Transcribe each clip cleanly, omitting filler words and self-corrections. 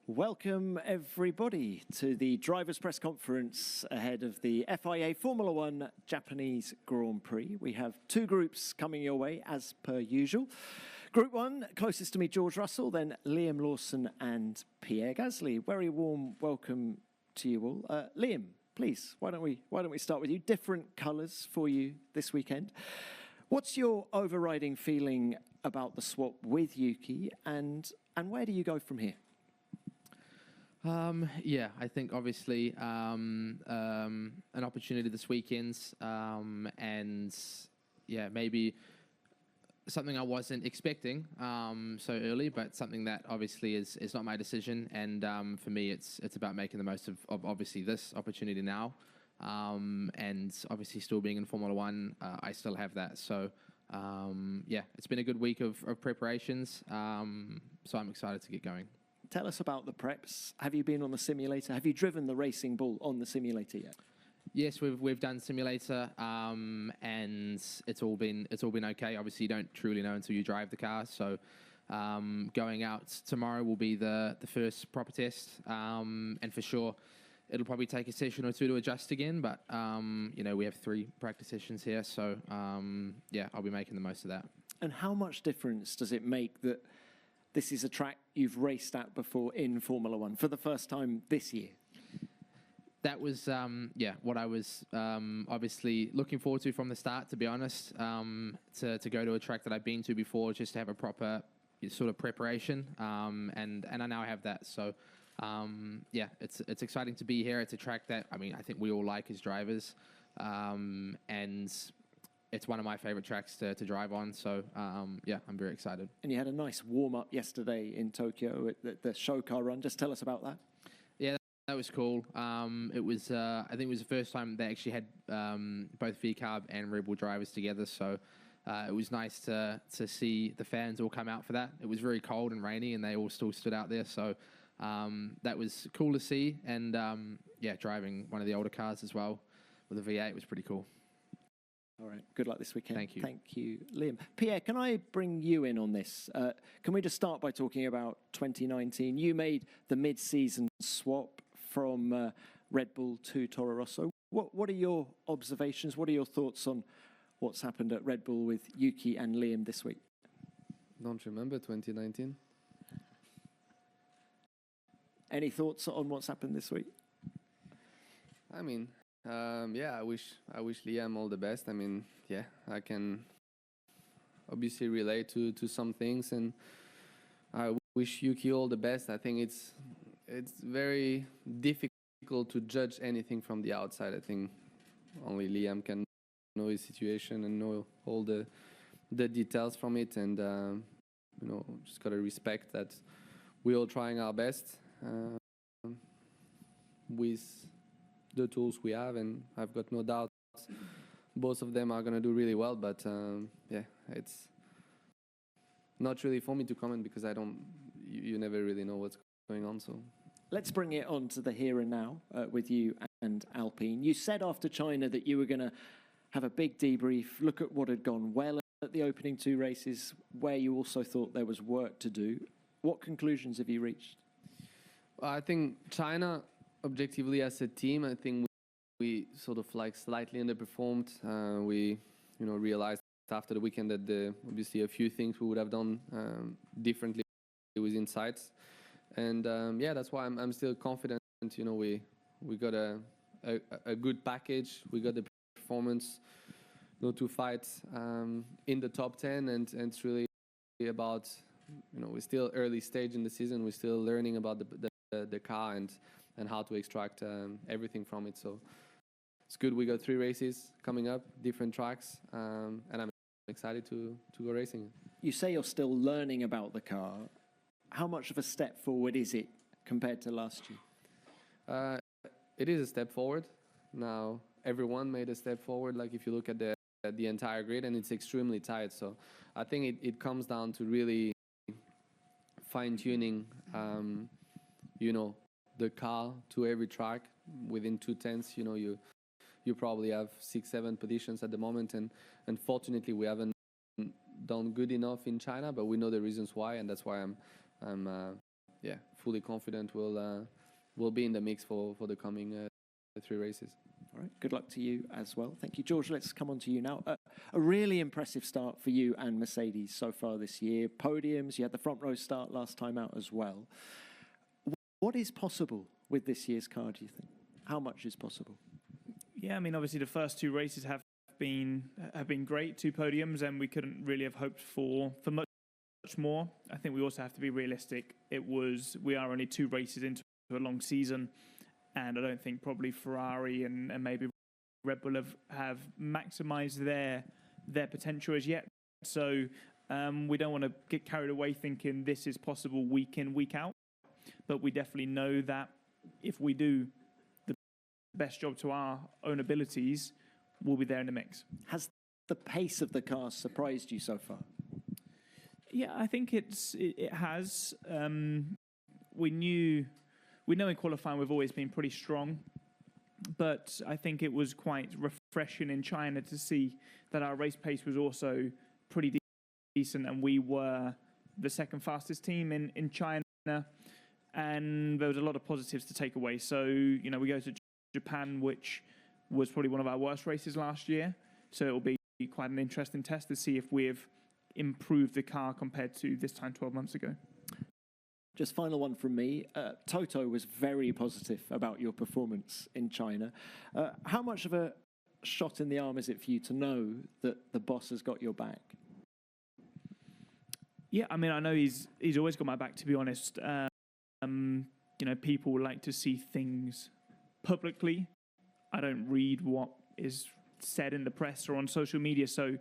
Welcome, everybody, to the drivers' press conference ahead of the FIA Formula One Japanese Grand Prix. We have two groups coming your way, as per usual. Group 1, closest to me, George Russell, then Liam Lawson and Pierre Gasly. Very warm welcome to you all. Liam, please, why don't we start with you? Different colours for you this weekend. What's your overriding feeling about the swap with Yuki, and where do you go from here? I think obviously an opportunity this weekend, and maybe something I wasn't expecting so early, but something that obviously is not my decision. And for me, it's about making the most of obviously this opportunity now, and obviously still being in Formula One, I still have that. So it's been a good week of preparations, so I'm excited to get going. Tell us about the preps. Have you been on the simulator? Have you driven the racing bull on the simulator yet? Yes, we've done simulator, and it's all been okay. Obviously, you don't truly know until you drive the car. So going out tomorrow will be the first proper test, and for sure it'll probably take a session or two to adjust again. But we have 3 practice sessions here, so I'll be making the most of that. And how much difference does it make that this is a track you've raced at before in Formula One for the first time this year? That was, what I was obviously looking forward to from the start, to be honest, to go to a track that I've been to before, just to have a proper sort of preparation, and I now have that. So, it's exciting to be here. It's a track that, I think we all like as drivers, and it's one of my favorite tracks to drive on. So, I'm very excited. And you had a nice warm-up yesterday in Tokyo at the show car run. Just tell us about that. Yeah, that was cool. It was, I think it was the first time they actually had both VCARB and Red Bull drivers together. So it was nice to see the fans all come out for that. It was very cold and rainy, and they all still stood out there. So that was cool to see. And, driving one of the older cars as well with a V8 was pretty cool. All right. Good luck this weekend. Thank you. Thank you, Liam. Pierre, can I bring you in on this? Can we just start by talking about 2019? You made the mid-season swap from Red Bull to Toro Rosso. What are your observations? What are your thoughts on what's happened at Red Bull with Yuki and Liam this week? Don't remember 2019. Any thoughts on what's happened this week? I wish Liam all the best. I can obviously relate to some things, and I wish Yuki all the best. I think it's very difficult to judge anything from the outside. I think only Liam can know his situation and know all the details from it, and just gotta respect that we're all trying our best with the tools we have, and I've got no doubt both of them are going to do really well, but it's not really for me to comment because you never really know what's going on. So let's bring it on to the here and now with you and Alpine. You said after China that you were going to have a big debrief, look at what had gone well at the opening 2 races, where you also thought there was work to do. What conclusions have you reached? I think China, objectively as a team, I think we sort of slightly underperformed. We realized after the weekend that obviously a few things we would have done differently with insights, and that's why I'm still confident. We got a good package. We got the performance, to fight in the top 10, and it's really about we're still early stage in the season. We're still learning about the car and how to extract everything from it. So it's good. We got 3 races coming up, different tracks, and I'm excited to go racing. You say you're still learning about the car. How much of a step forward is it compared to last year? It is a step forward. Now, everyone made a step forward, if you look at the entire grid, and it's extremely tight. So I think it comes down to really fine-tuning, the car to every track within 2 tenths. You probably have 6-7 positions at the moment, and unfortunately we haven't done good enough in China, but we know the reasons why, and that's why I'm yeah, fully confident we'll be in the mix for the coming 3 races. All right, good luck to you as well. Thank you, George. Let's come on to you now. A really impressive start for you and Mercedes so far this year. Podiums, you had the front row start last time out as well. What is possible with this year's car, do you think? How much is possible? Yeah, I mean, obviously the first 2 races have been great, 2 podiums, and we couldn't really have hoped for much more. I think we also have to be realistic. We are only 2 races into a long season, and I don't think probably Ferrari and maybe Red Bull have maximised their potential as yet. So we don't want to get carried away thinking this is possible week in, week out. But we definitely know that if we do the best job to our own abilities, we'll be there in the mix. Has the pace of the car surprised you so far? Yeah, I think it has. We know in qualifying we've always been pretty strong, but I think it was quite refreshing in China to see that our race pace was also pretty decent, and we were the second fastest team in China, and there was a lot of positives to take away. So, we go to Japan, which was probably one of our worst races last year, so it'll be quite an interesting test to see if we've improved the car compared to this time 12 months ago. Just final one from me. Toto was very positive about your performance in China. How much of a shot in the arm is it for you to know that the boss has got your back? Yeah, I mean, I know he's always got my back, to be honest. People like to see things publicly. I don't read what is said in the press or on social media. So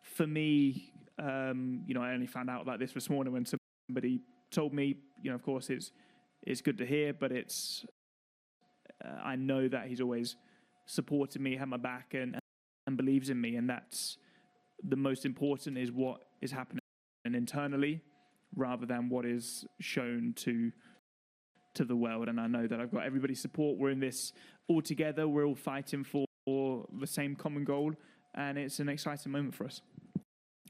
for me, I only found out about this morning when somebody told me. Of course, it's good to hear, but I know that he's always supported me, had my back, and believes in me, and that's the most important, is what is happening internally rather than what is shown to the world. And I know that I've got everybody's support. We're in this all together. We're all fighting for the same common goal, and it's an exciting moment for us.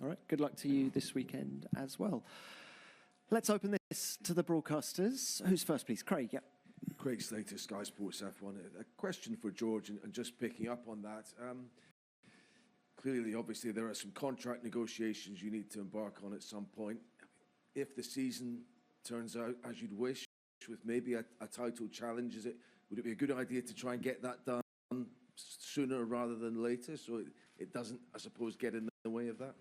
All right, good luck to you this weekend as well. Let's open this to the broadcasters. Who's first, please? Craig, yeah. Craig Slater, Sky Sports F1. A question for George, and just picking up on that. Clearly, obviously, there are some contract negotiations you need to embark on at some point. If the season turns out as you'd wish, with maybe a title challenge, would it be a good idea to try and get that done sooner rather than later, so it doesn't, I suppose, get in the way of that?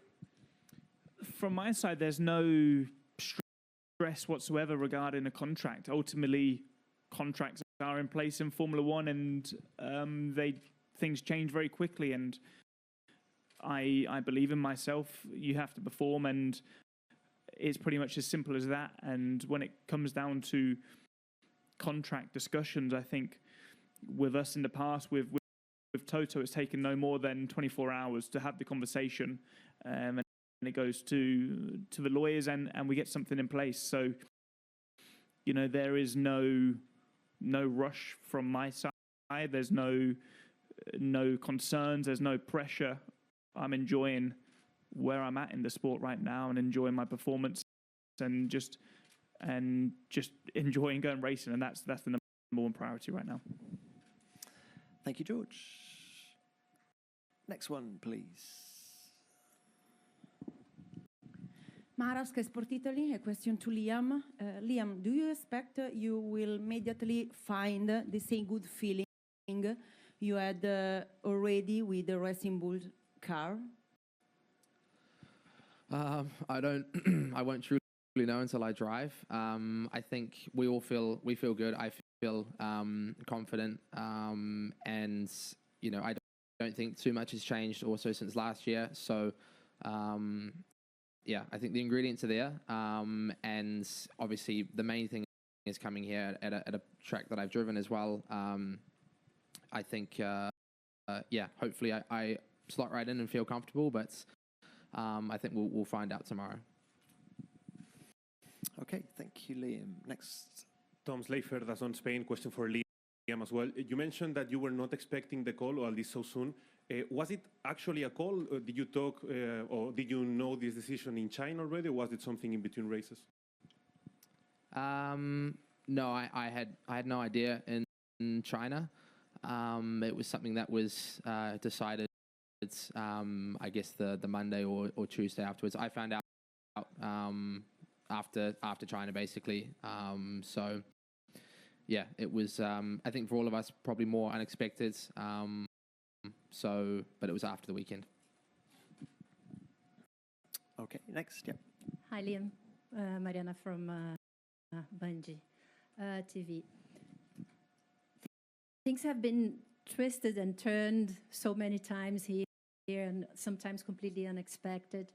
From my side, there's no stress whatsoever regarding a contract. Ultimately, contracts are in place in Formula One, and things change very quickly. And I believe in myself. You have to perform, and it's pretty much as simple as that. And when it comes down to contract discussions, I think with us in the past, with Toto, it's taken no more than 24 hours to have the conversation, and it goes to the lawyers, and we get something in place. So, there is no rush from my side. There's no concerns. There's no pressure. I'm enjoying where I'm at in the sport right now and enjoying my performance and just enjoying going racing. And that's the number one priority right now. Thank you, George. Next one, please. Mara, Sky Sport Italy, a question to Liam. Liam, do you expect you will immediately find the same good feeling you had already with the Racing Bull car? I don't. I won't truly know until I drive. I think we feel good. I feel confident, and I don't think too much has changed also since last year. So. Yeah, I think the ingredients are there, and obviously the main thing is coming here at a track that I've driven as well. I think, hopefully I slot right in and feel comfortable, but I think we'll find out tomorrow. Okay, thank you, Liam. Next. Tom Slafer, DAZN Spain. Question for Liam as well. You mentioned that you were not expecting the call, or at least so soon. Was it actually a call? Did you talk, or did you know this decision in China already, or was it something in between races? No, I had no idea in China. It was something that was decided. I guess the Monday or Tuesday afterwards. I found out after China basically. So yeah, it was. I think for all of us probably more unexpected. But it was after the weekend. Okay, next, yeah. Hi, Liam. Mariana from Bungie TV. Things have been twisted and turned so many times here, and sometimes completely unexpected.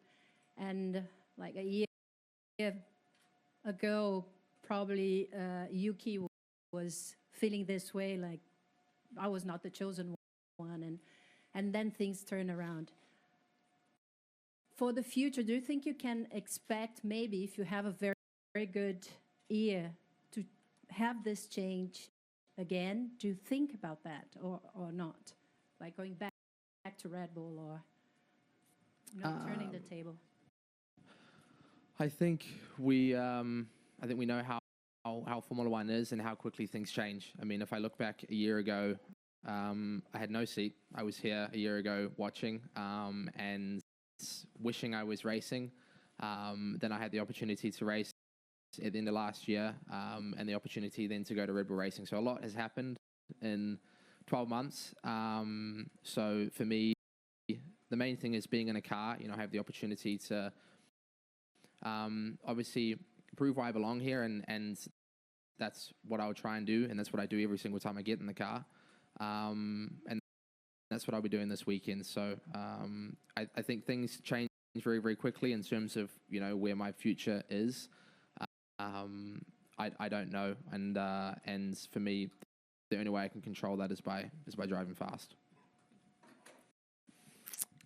And like a year ago, probably Yuki was feeling this way, like I was not the chosen one, and then things turn around. For the future, do you think you can expect, maybe if you have a very, very good year, to have this change again? Do you think about that or not? Like going back to Red Bull or turning the table? I think we know how Formula One is and how quickly things change. I mean, if I look back a year ago, I had no seat. I was here a year ago watching and wishing I was racing. Then I had the opportunity to race at the end of last year and the opportunity then to go to Red Bull Racing. So a lot has happened in 12 months. So for me, the main thing is being in a car. I have the opportunity to obviously prove why I belong here, and that's what I'll try and do, and that's what I do every single time I get in the car. And that's what I'll be doing this weekend. So I think things change very, very quickly in terms of where my future is. I don't know, and for me, the only way I can control that is by driving fast.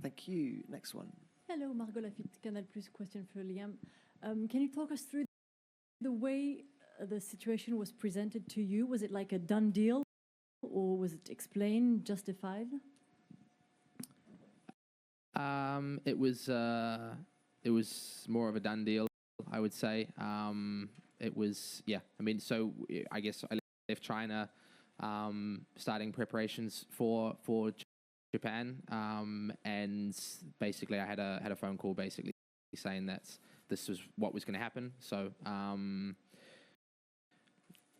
Thank you. Next one. Hello, Margot Lafitte, Canal Plus. Question for Liam. Can you talk us through the way the situation was presented to you? Was it like a done deal, or was it explained, justified? It was more of a done deal, I would say. It was, yeah. I mean, so I guess I left China, starting preparations for Japan, and basically I had a phone call basically saying that this was what was going to happen. So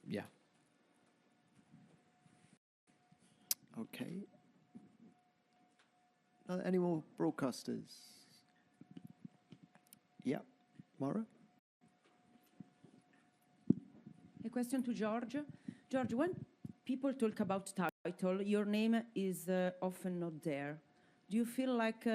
yeah. Okay. Any more broadcasters? Yeah, Mara? A question to George. George, when people talk about title, your name is often not there. Do you feel like